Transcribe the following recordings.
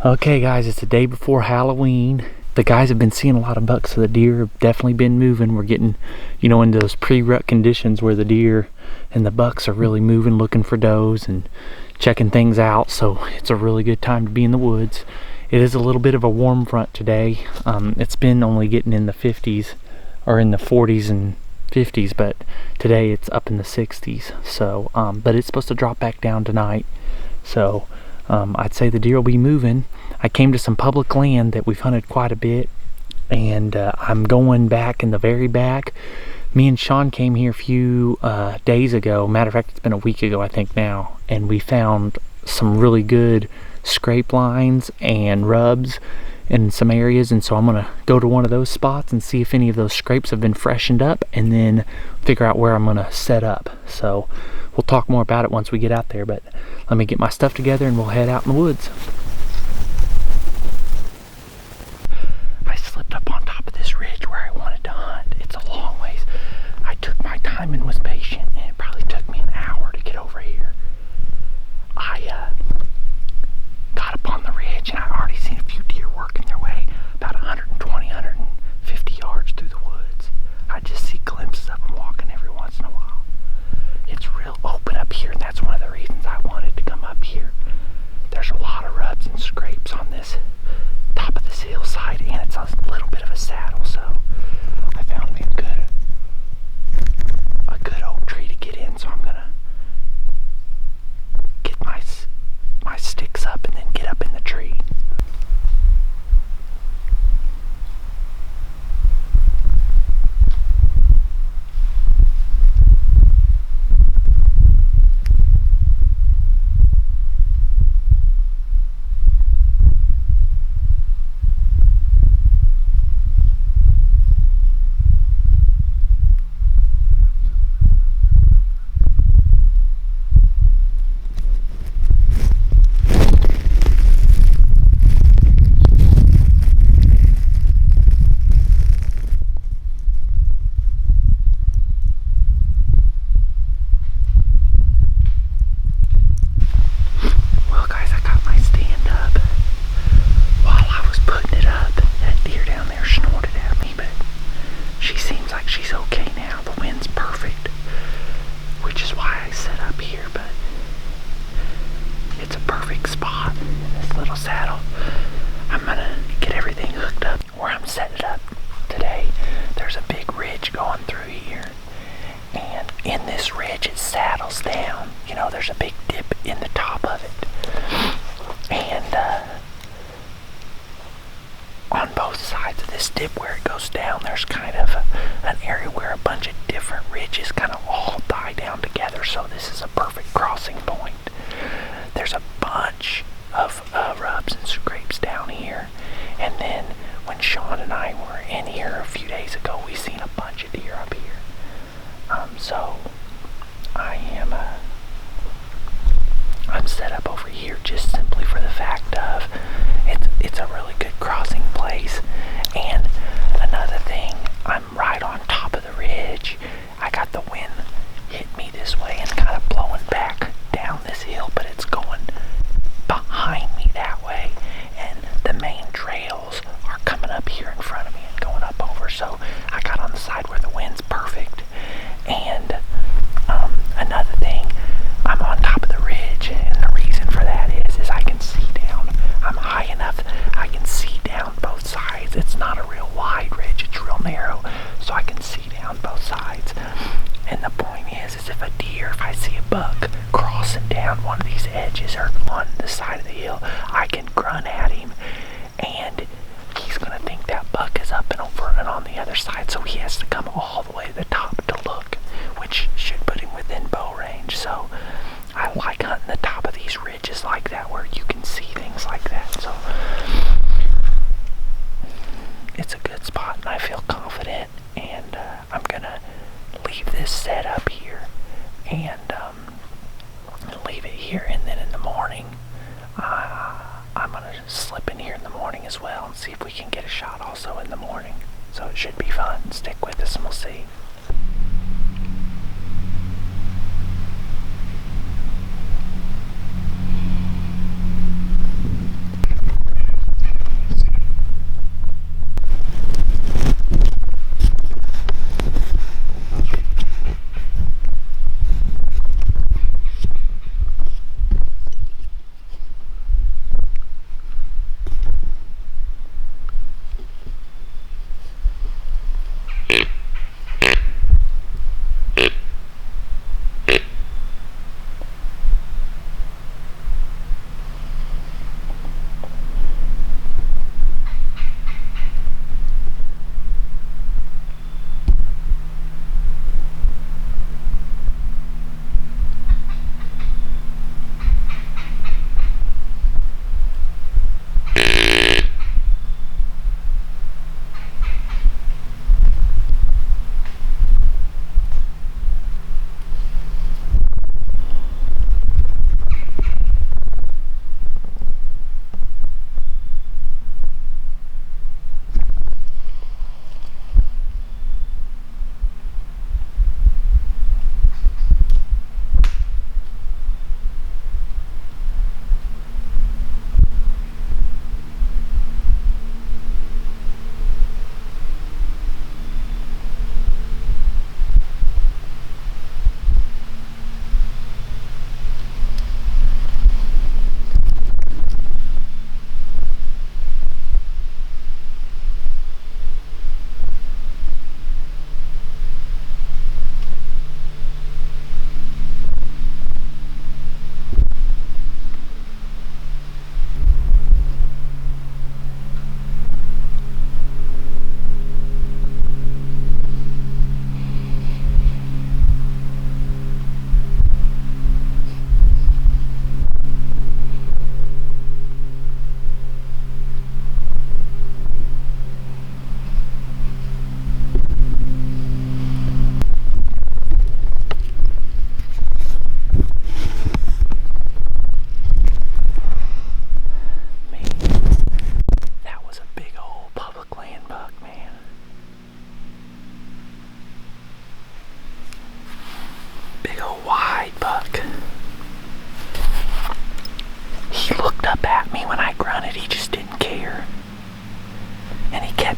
Okay guys, it's the day before Halloween. The guys have been seeing a lot of bucks, so the deer have definitely been moving. We're getting, into those pre-rut conditions where the deer and the bucks are really moving, looking for does and checking things out. So it's a really good time to be in the woods. It is a little bit of a warm front today. It's been only getting in the 50s or in the 40s and 50s, but today it's up in the 60s. So, but it's supposed to drop back down tonight. So I'd say the deer will be moving. I came to some public land that we've hunted quite a bit, and I'm going back in the very back. Me and Sean came here a few days ago. Matter of fact, it's been a week ago I think now, and we found some really good scrape lines and rubs in some areas, and so I'm gonna go to one of those spots and see if any of those scrapes have been freshened up, and then figure out where I'm gonna set up. So we'll talk more about it once we get out there, but let me get my stuff together and we'll head out in the woods. I slipped up on top of this ridge where I wanted to hunt. It's a long ways. I took my time and was patient, and it probably took me an hour to get over here. I got up on the ridge and I already seen a few deer working their way about 120, 150 yards through the woods. I just see glimpses of them walking every once in a while. It's real open up here, and that's one of the reasons I wanted to come up here. There's a lot of rubs and scrapes on this top of this hillside, and it's a little bit of a saddle, so I found me a good oak tree to get in. So I'm gonna get my sticks up and then get up in the tree. There's a big dip in the top of it, and on both sides of this dip where it goes down, there's kind of an area where a bunch of different ridges kind of all die down together, so this is a perfect crossing point. There's a bunch of rubs and scrapes down here, and then when Sean and I were in here a few days ago, we seen a bunch of deer up here. So I'm set up over here just simply for the fact of it's a really good crossing place. And another thing, I'm right on top of the ridge. I got the wind hit me this way and kind of blowing back down this hill, but it's going behind me that way, and the main trails are coming up here in front of me and going up over. So I got on the side where the wind's perfect. And another thing, I'm on top of the ridge, and the reason for that is I can see down. I'm high enough I can see down both sides. It's not a real wide ridge, it's real narrow, so I can see down both sides. And the point is if a deer, if I see a buck crossing down one of these edges or on the side of the hill, I can grunt at him, and he's gonna think that buck is up and over and on the other side, so he has to come all the way to the top to look, which should put him within bow range. So I like hunting the top of these ridges like that where you can see things like that. So it's a good spot, and I feel confident, and I'm gonna leave this set up here and leave it here, and then in the morning I'm gonna slip in here in the morning as well and see if we can get a shot also in the morning. So it should be fun. Stick with us and we'll see.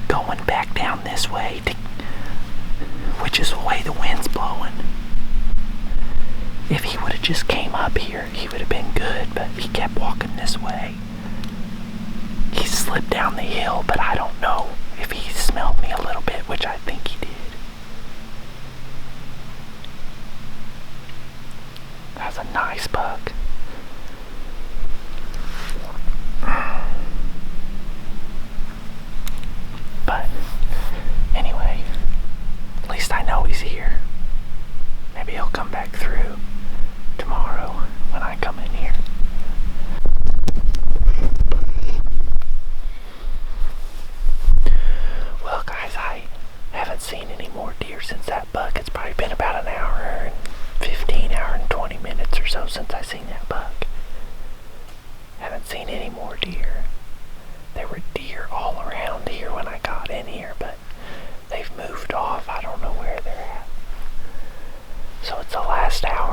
going back down this way, which is the way the wind's blowing. If he would have just came up here, he would have been good, but he kept walking this way. He slipped down the hill, but I don't know if he smelled me a little bit, which I think he did. That's a nice buck. But anyway, at least I know he's here. Maybe he'll come back through tomorrow when I come in here. Well guys, I haven't seen any more deer since that buck. It's probably been about an hour and 15, hour and 20 minutes or so since I seen that buck. Haven't seen any more deer. There were deer all around here when I got in here, but they've moved off. I don't know where they're at. So it's the last hour